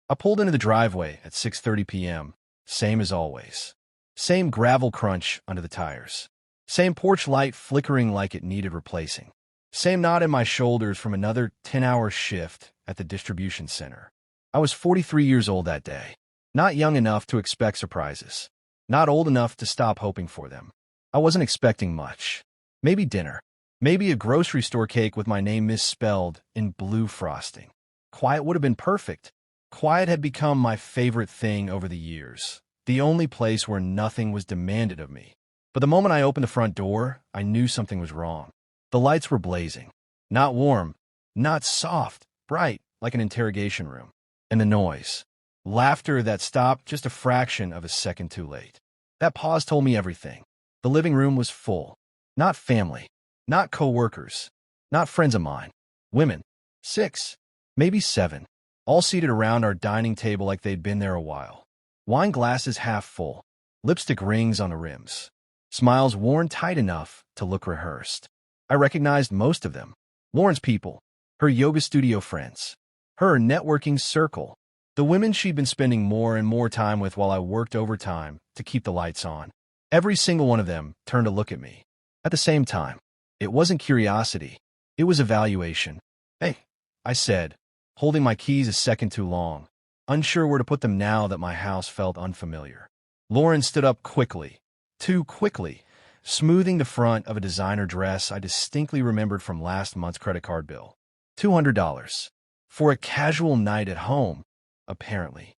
I pulled into the driveway at 6:30 p.m., same as always. Same gravel crunch under the tires. Same porch light flickering like it needed replacing. Same knot in my shoulders from another 10-hour shift at the distribution center. I was 43 years old that day. Not young enough to expect surprises. Not old enough to stop hoping for them. I wasn't expecting much. Maybe dinner. Maybe a grocery store cake with my name misspelled in blue frosting. Quiet would have been perfect. Quiet had become my favorite thing over the years. The only place where nothing was demanded of me. But the moment I opened the front door, I knew something was wrong. The lights were blazing. Not warm. Not soft. Bright, like an interrogation room. And the noise. Laughter that stopped just a fraction of a second too late. That pause told me everything. The living room was full. Not family. Not co-workers. Not friends of mine. Women. 6. Maybe 7. All seated around our dining table like they'd been there a while. Wine glasses half full. Lipstick rings on the rims. Smiles worn tight enough to look rehearsed. I recognized most of them. Lauren's people. Her yoga studio friends. Her networking circle. The women she'd been spending more and more time with while I worked overtime to keep the lights on. Every single one of them turned to look at me. At the same time, it wasn't curiosity. It was evaluation. "Hey," I said, holding my keys a second too long, unsure where to put them now that my house felt unfamiliar. Lauren stood up quickly. Too quickly, smoothing the front of a designer dress I distinctly remembered from last month's credit card bill. $200. For a casual night at home, apparently.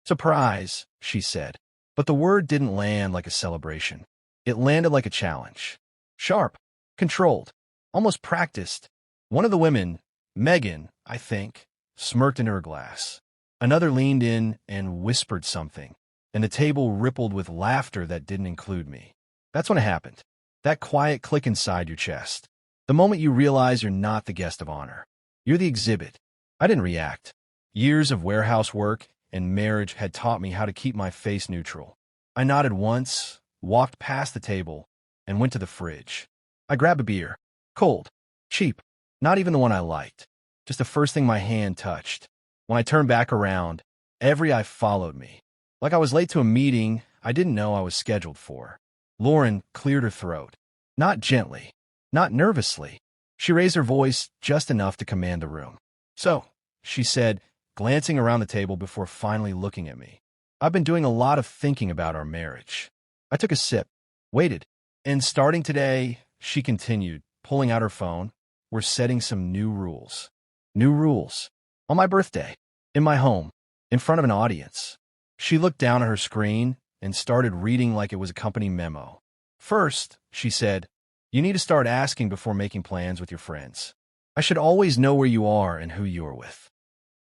"Surprise," she said. But the word didn't land like a celebration. It landed like a challenge. Sharp, controlled, almost practiced. One of the women, Megan, I think, smirked into her glass. Another leaned in and whispered something, and the table rippled with laughter that didn't include me. That's when it happened. That quiet click inside your chest. The moment you realize you're not the guest of honor. You're the exhibit. I didn't react. Years of warehouse work and marriage had taught me how to keep my face neutral. I nodded once, walked past the table, and went to the fridge. I grabbed a beer. Cold. Cheap. Not even the one I liked. Just the first thing my hand touched. When I turned back around, every eye followed me. Like I was late to a meeting I didn't know I was scheduled for. Lauren cleared her throat. Not gently. Not nervously. She raised her voice just enough to command the room. "So," she said, glancing around the table before finally looking at me. "I've been doing a lot of thinking about our marriage." I took a sip, waited, and starting today, she continued, pulling out her phone, "we're setting some new rules." New rules. On my birthday. In my home. In front of an audience. She looked down at her screen and started reading like it was a company memo. "First," she said, "you need to start asking before making plans with your friends. I should always know where you are and who you are with."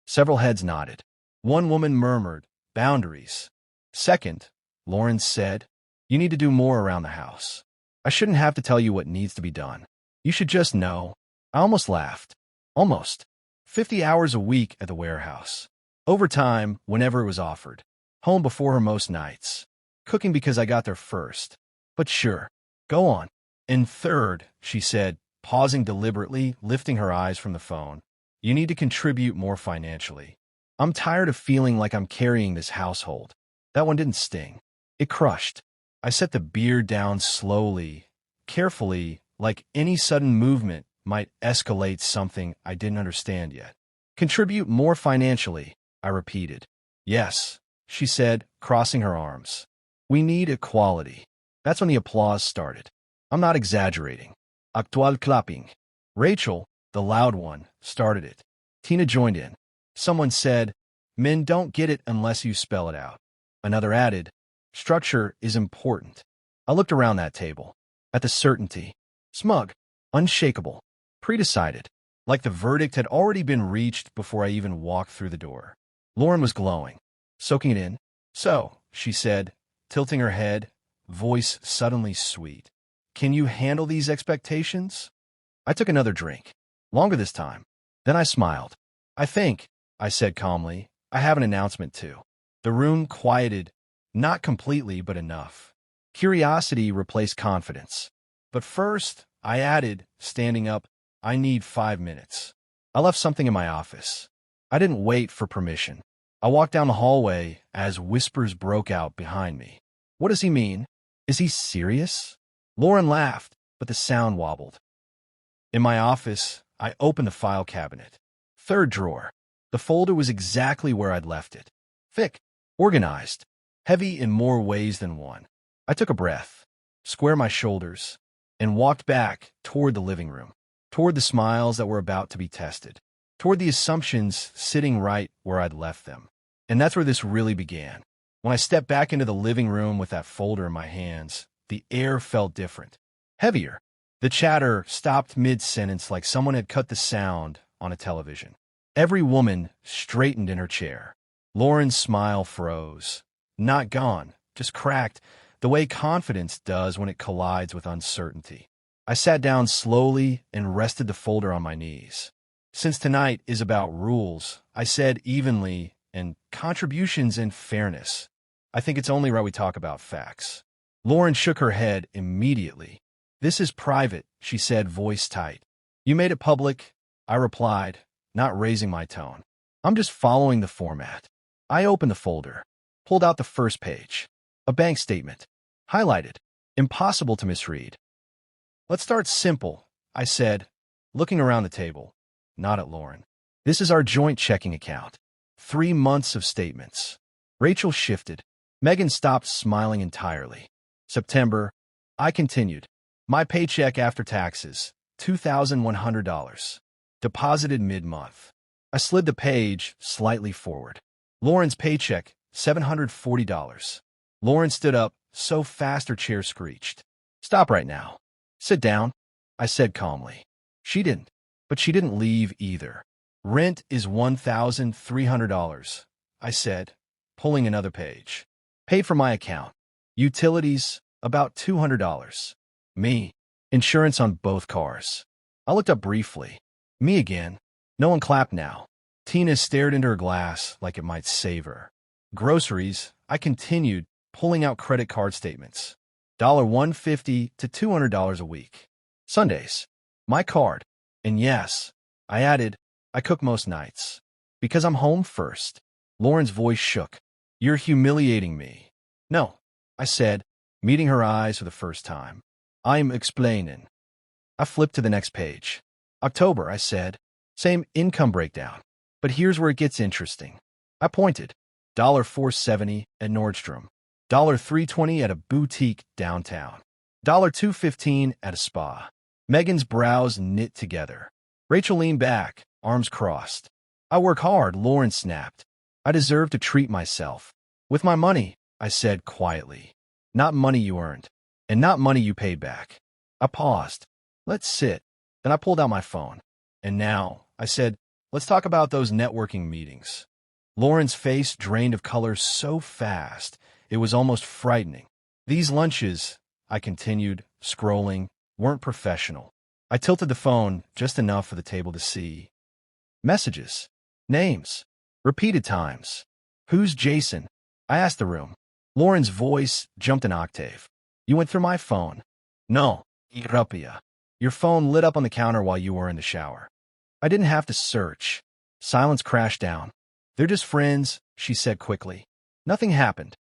Several heads nodded. One woman murmured, "Boundaries." "Second," Lauren said, "you need to do more around the house. I shouldn't have to tell you what needs to be done. You should just know." I almost laughed. Almost. 50 hours a week at the warehouse. Overtime whenever it was offered. Home before her most nights. Cooking because I got there first. But sure, go on. And third, she said, pausing deliberately, lifting her eyes from the phone, "you need to contribute more financially. I'm tired of feeling like I'm carrying this household." That one didn't sting. It crushed. I set the beer down slowly, carefully, like any sudden movement might escalate something I didn't understand yet. "Contribute more financially," I repeated. "Yes," she said, crossing her arms. "We need equality." That's when the applause started. I'm not exaggerating. Actual clapping. Rachel, the loud one, started it. Tina joined in. Someone said, "Men don't get it unless you spell it out." Another added, "Structure is important." I looked around that table. At the certainty. Smug. Unshakable. Predecided. Like the verdict had already been reached before I even walked through the door. Lauren was glowing. Soaking it in. "So," she said, tilting her head, voice suddenly sweet. "Can you handle these expectations?" I took another drink. Longer this time. Then I smiled. "I think," I said calmly, "I have an announcement too." The room quieted. Not completely, but enough. Curiosity replaced confidence. "But first," I added, standing up, "I need 5 minutes. I left something in my office." I didn't wait for permission. I walked down the hallway as whispers broke out behind me. What does he mean? Is he serious? Lauren laughed, but the sound wobbled. In my office, I opened the file cabinet. Third drawer. The folder was exactly where I'd left it. Thick, organized, heavy in more ways than one. I took a breath, squared my shoulders, and walked back toward the living room, toward the smiles that were about to be tested, toward the assumptions sitting right where I'd left them. And that's where this really began. When I stepped back into the living room with that folder in my hands, the air felt different, heavier. The chatter stopped mid-sentence like someone had cut the sound on a television. Every woman straightened in her chair. Lauren's smile froze. Not gone, just cracked, the way confidence does when it collides with uncertainty. I sat down slowly and rested the folder on my knees. Since tonight is about rules, I said evenly, and contributions and fairness, I think it's only right we talk about facts. Lauren shook her head immediately. This is private, she said, voice tight. You made it public, I replied, not raising my tone. I'm just following the format. I opened the folder, pulled out the first page. A bank statement. Highlighted. Impossible to misread. Let's start simple, I said, looking around the table, not at Lauren. This is our joint checking account. 3 months of statements. Rachel shifted. Megan stopped smiling entirely. September. I continued. My paycheck after taxes, $2,100. Deposited mid-month. I slid the page slightly forward. Lauren's paycheck, $740. Lauren stood up, so fast her chair screeched. Stop right now. Sit down, I said calmly. She didn't, but she didn't leave either. Rent is $1,300, I said, pulling another page. Paid for my account. Utilities, about $200. Me. Insurance on both cars. I looked up briefly. Me again. No one clapped now. Tina stared into her glass like it might save her. Groceries, I continued, pulling out credit card statements. $150 to $200 a week. Sundays. My card. And yes, I added, I cook most nights. Because I'm home first. Lauren's voice shook. You're humiliating me. No, I said, meeting her eyes for the first time. I'm explaining. I flipped to the next page. October, I said. Same income breakdown. But here's where it gets interesting. I pointed. $470 at Nordstrom. $320 at a boutique downtown. $215 at a spa. Megan's brows knit together. Rachel leaned back, arms crossed. I work hard, Lauren snapped. I deserve to treat myself. With my money, I said quietly. Not money you earned, and not money you paid back. I paused. Let's sit. Then I pulled out my phone. And now, I said, let's talk about those networking meetings. Lauren's face drained of color so fast, it was almost frightening. These lunches, I continued, scrolling, weren't professional. I tilted the phone just enough for the table to see. Messages. Names. Repeated times. Who's Jason? I asked the room. Lauren's voice jumped an octave. You went through my phone. No, Irapia. Your phone lit up on the counter while you were in the shower. I didn't have to search. Silence crashed down. They're just friends, she said quickly. Nothing happened.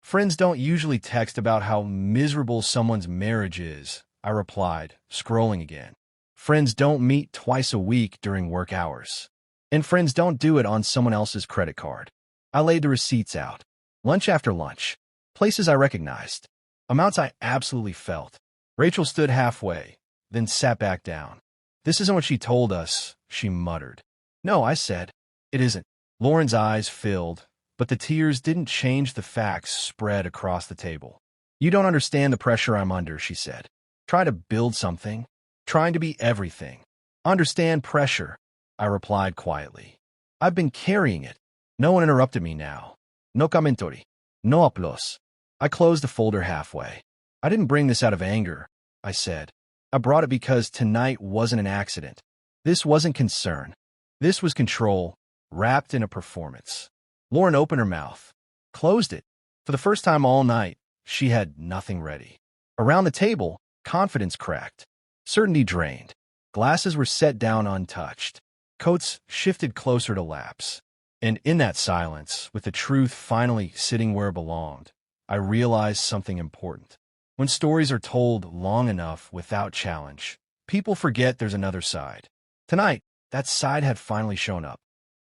Friends don't usually text about how miserable someone's marriage is, I replied, scrolling again. Friends don't meet twice a week during work hours. And friends don't do it on someone else's credit card. I laid the receipts out. Lunch after lunch. Places I recognized. Amounts I absolutely felt. Rachel stood halfway, then sat back down. This isn't what she told us, she muttered. No, I said. It isn't. Lauren's eyes filled, but the tears didn't change the facts spread across the table. You don't understand the pressure I'm under, she said. Try to build something. Trying to be everything. Understand pressure, I replied quietly. I've been carrying it. No one interrupted me now. No commentori. No applause. I closed the folder halfway. I didn't bring this out of anger, I said. I brought it because tonight wasn't an accident. This wasn't concern. This was control, wrapped in a performance. Lauren opened her mouth, closed it. For the first time all night, she had nothing ready. Around the table, confidence cracked. Certainty drained. Glasses were set down untouched. Coats shifted closer to laps. And in that silence, with the truth finally sitting where it belonged, I realized something important. When stories are told long enough without challenge, people forget there's another side. Tonight, that side had finally shown up.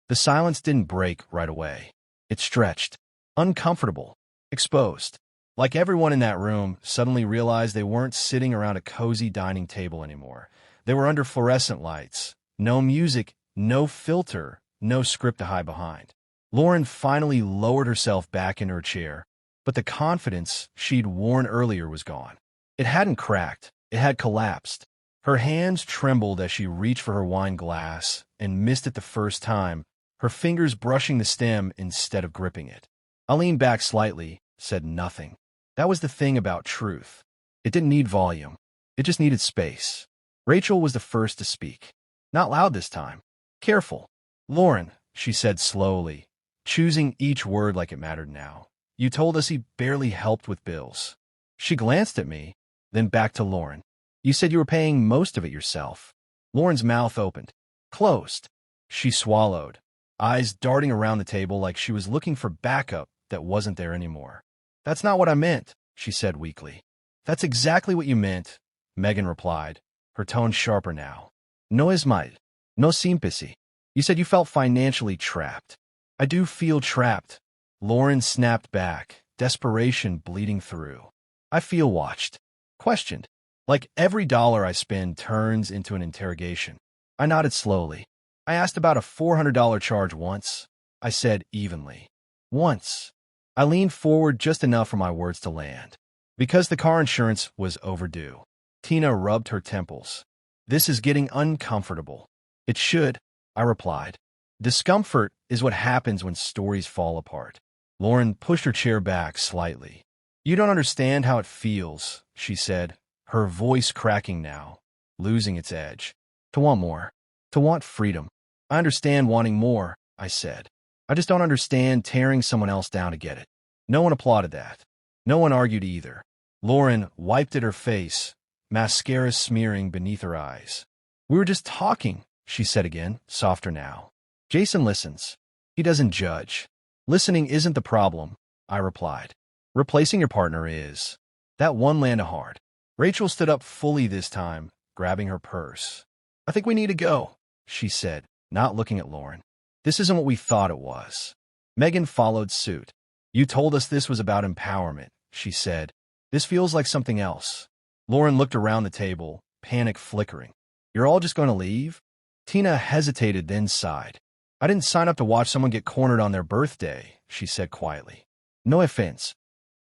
The silence didn't break right away. It stretched, uncomfortable, exposed. Like everyone in that room suddenly realized they weren't sitting around a cozy dining table anymore. They were under fluorescent lights. No music, no filter, no script to hide behind. Lauren finally lowered herself back in her chair, but the confidence she'd worn earlier was gone. It hadn't cracked. It had collapsed. Her hands trembled as she reached for her wine glass and missed it the first time, her fingers brushing the stem instead of gripping it. I leaned back slightly, said nothing. That was the thing about truth. It didn't need volume. It just needed space. Rachel was the first to speak. Not loud this time. Careful. Lauren, she said slowly, choosing each word like it mattered now. You told us he barely helped with bills. She glanced at me, then back to Lauren. You said you were paying most of it yourself. Lauren's mouth opened, closed. She swallowed, eyes darting around the table like she was looking for backup that wasn't there anymore. That's not what I meant, she said weakly. That's exactly what you meant, Megan replied, her tone sharper now. No es mal. No sympathy. You said you felt financially trapped. I do feel trapped. Lauren snapped back, desperation bleeding through. I feel watched, questioned. Like every dollar I spend turns into an interrogation. I nodded slowly. I asked about a $400 charge once. I said evenly. Once. I leaned forward just enough for my words to land. Because the car insurance was overdue. Tina rubbed her temples. This is getting uncomfortable. It should, I replied. Discomfort is what happens when stories fall apart. Lauren pushed her chair back slightly. You don't understand how it feels, she said, her voice cracking now, losing its edge. To want more. To want freedom. I understand wanting more, I said. I just don't understand tearing someone else down to get it. No one applauded that. No one argued either. Lauren wiped at her face, mascara smearing beneath her eyes. We were just talking, she said again, softer now. Jason listens. He doesn't judge. Listening isn't the problem, I replied. Replacing your partner is. That one landed hard. Rachel stood up fully this time, grabbing her purse. I think we need to go, she said, not looking at Lauren. This isn't what we thought it was. Megan followed suit. You told us this was about empowerment, she said. This feels like something else. Lauren looked around the table, panic flickering. You're all just going to leave? Tina hesitated, then sighed. I didn't sign up to watch someone get cornered on their birthday, she said quietly. No offense.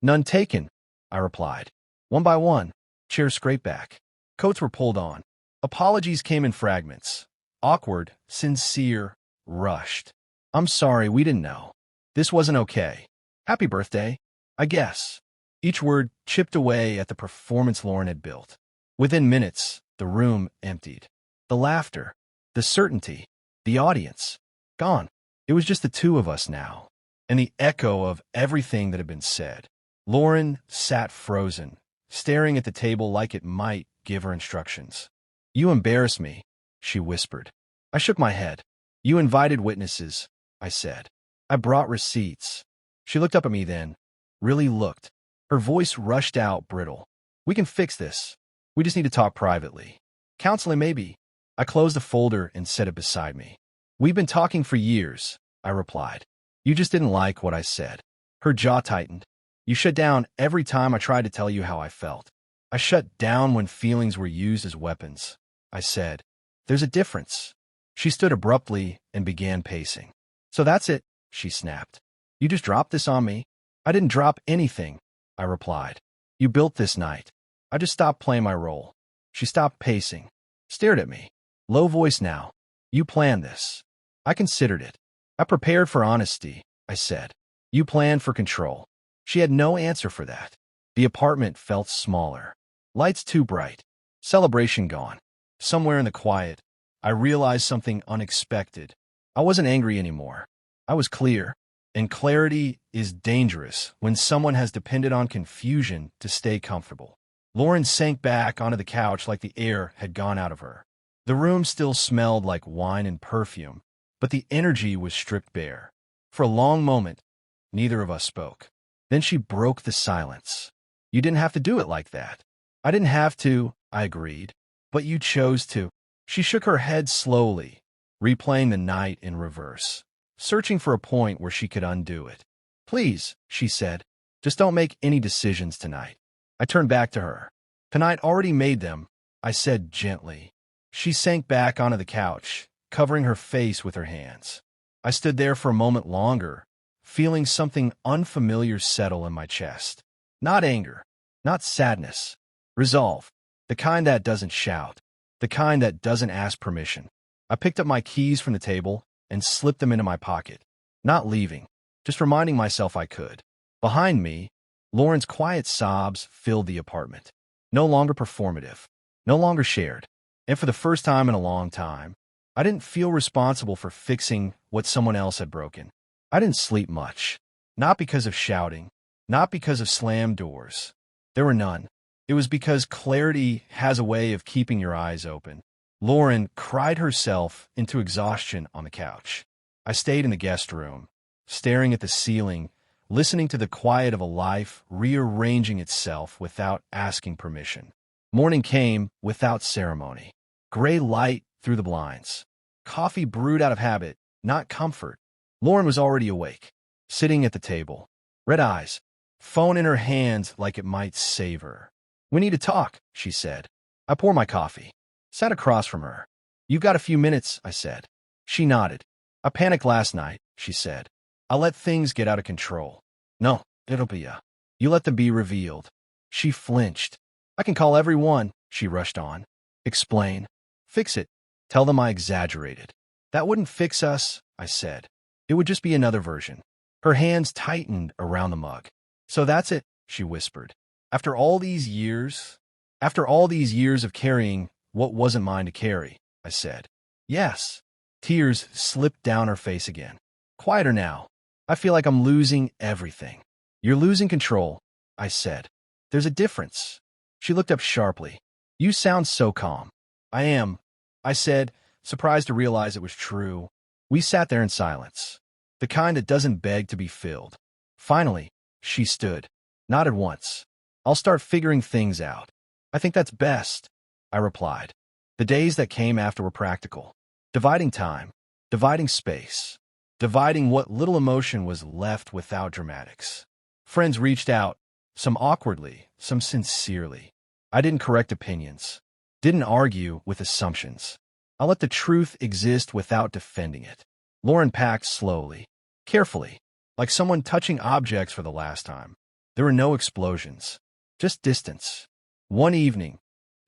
None taken, I replied. One by one, chairs scraped back. Coats were pulled on. Apologies came in fragments. Awkward, sincere, rushed. I'm sorry, we didn't know. This wasn't okay. Happy birthday, I guess. Each word chipped away at the performance Lauren had built. Within minutes, the room emptied. The laughter, the certainty, the audience, gone. It was just the two of us now, and the echo of everything that had been said. Lauren sat frozen, staring at the table like it might give her instructions. You embarrass me, she whispered. I shook my head. You invited witnesses, I said. I brought receipts. She looked up at me then, really looked. Her voice rushed out, brittle. We can fix this. We just need to talk privately. Counseling, maybe. I closed the folder and set it beside me. We've been talking for years, I replied. You just didn't like what I said. Her jaw tightened. You shut down every time I tried to tell you how I felt. I shut down when feelings were used as weapons. I said, there's a difference. She stood abruptly and began pacing. So that's it, she snapped. You just dropped this on me? I didn't drop anything, I replied. You built this night. I just stopped playing my role. She stopped pacing, stared at me. Low voice now. You planned this. I considered it. I prepared for honesty, I said. You planned for control. She had no answer for that. The apartment felt smaller. Lights too bright. Celebration gone. Somewhere in the quiet, I realized something unexpected. I wasn't angry anymore. I was clear. And clarity is dangerous when someone has depended on confusion to stay comfortable. Lauren sank back onto the couch like the air had gone out of her. The room still smelled like wine and perfume, but the energy was stripped bare. For a long moment, neither of us spoke. Then she broke the silence. You didn't have to do it like that. I didn't have to, I agreed. But you chose to. She shook her head slowly, replaying the night in reverse, searching for a point where she could undo it. Please, she said, just don't make any decisions tonight. I turned back to her. Tonight already made them, I said gently. She sank back onto the couch, covering her face with her hands. I stood there for a moment longer, feeling something unfamiliar settle in my chest. Not anger, not sadness. Resolve. The kind that doesn't shout. The kind that doesn't ask permission. I picked up my keys from the table and slipped them into my pocket. Not leaving, just reminding myself I could. Behind me, Lauren's quiet sobs filled the apartment. No longer performative. No longer shared. And for the first time in a long time, I didn't feel responsible for fixing what someone else had broken. I didn't sleep much. Not because of shouting. Not because of slammed doors. There were none. It was because clarity has a way of keeping your eyes open. Lauren cried herself into exhaustion on the couch. I stayed in the guest room, staring at the ceiling, listening to the quiet of a life rearranging itself without asking permission. Morning came without ceremony. Gray light through the blinds. Coffee brewed out of habit, not comfort. Lauren was already awake, sitting at the table. Red eyes, phone in her hands like it might save her. We need to talk, she said. I poured my coffee. Sat across from her. You've got a few minutes, I said. She nodded. I panicked last night, she said. I let things get out of control. No, it'll be You let them be revealed. She flinched. I can call everyone, she rushed on. Explain. Fix it. Tell them I exaggerated. That wouldn't fix us, I said. It would just be another version. Her hands tightened around the mug. So that's it, she whispered. After all these years of carrying what wasn't mine to carry, I said. Yes. Tears slipped down her face again. Quieter now. I feel like I'm losing everything. You're losing control, I said. There's a difference. She looked up sharply. You sound so calm. I am, I said, surprised to realize it was true. We sat there in silence, the kind that doesn't beg to be filled. Finally, she stood, nodded once. I'll start figuring things out. I think that's best, I replied. The days that came after were practical. Dividing time, dividing space, dividing what little emotion was left without dramatics. Friends reached out, some awkwardly, some sincerely. I didn't correct opinions, didn't argue with assumptions. I let the truth exist without defending it. Lauren packed slowly, carefully, like someone touching objects for the last time. There were no explosions, just distance. One evening,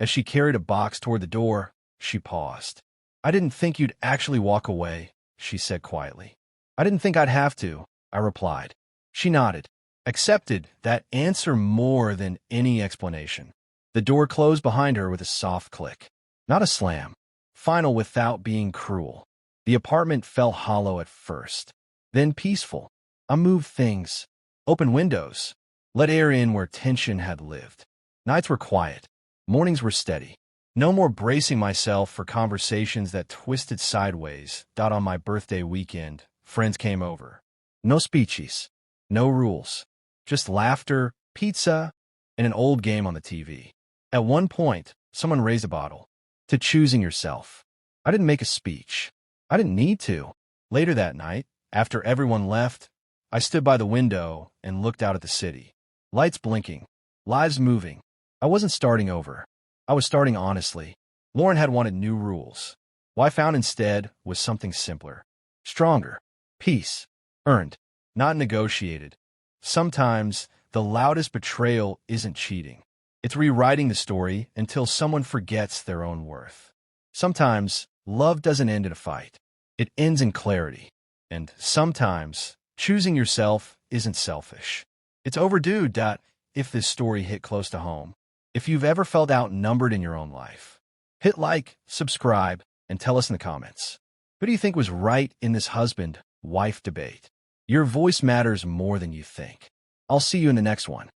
as she carried a box toward the door, she paused. I didn't think you'd actually walk away, she said quietly. I didn't think I'd have to, I replied. She nodded, accepted that answer more than any explanation. The door closed behind her with a soft click. Not a slam. Final without being cruel. The apartment felt hollow at first, then peaceful. I moved things, opened windows, let air in where tension had lived. Nights were quiet. Mornings were steady. No more bracing myself for conversations that twisted sideways. On my birthday weekend, friends came over. No speeches, no rules, just laughter, pizza, and an old game on the TV. At one point, someone raised a bottle. To choosing yourself. I didn't make a speech. I didn't need to. Later that night, after everyone left, I stood by the window and looked out at the city. Lights blinking, lives moving. I wasn't starting over. I was starting honestly. Lauren had wanted new rules. What I found instead was something simpler. Stronger. Peace. Earned. Not negotiated. Sometimes, the loudest betrayal isn't cheating. It's rewriting the story until someone forgets their own worth. Sometimes, love doesn't end in a fight. It ends in clarity. And sometimes, choosing yourself isn't selfish. It's overdue. If this story hit close to home. If you've ever felt outnumbered in your own life, hit like, subscribe, and tell us in the comments. Who do you think was right in this husband-wife debate? Your voice matters more than you think. I'll see you in the next one.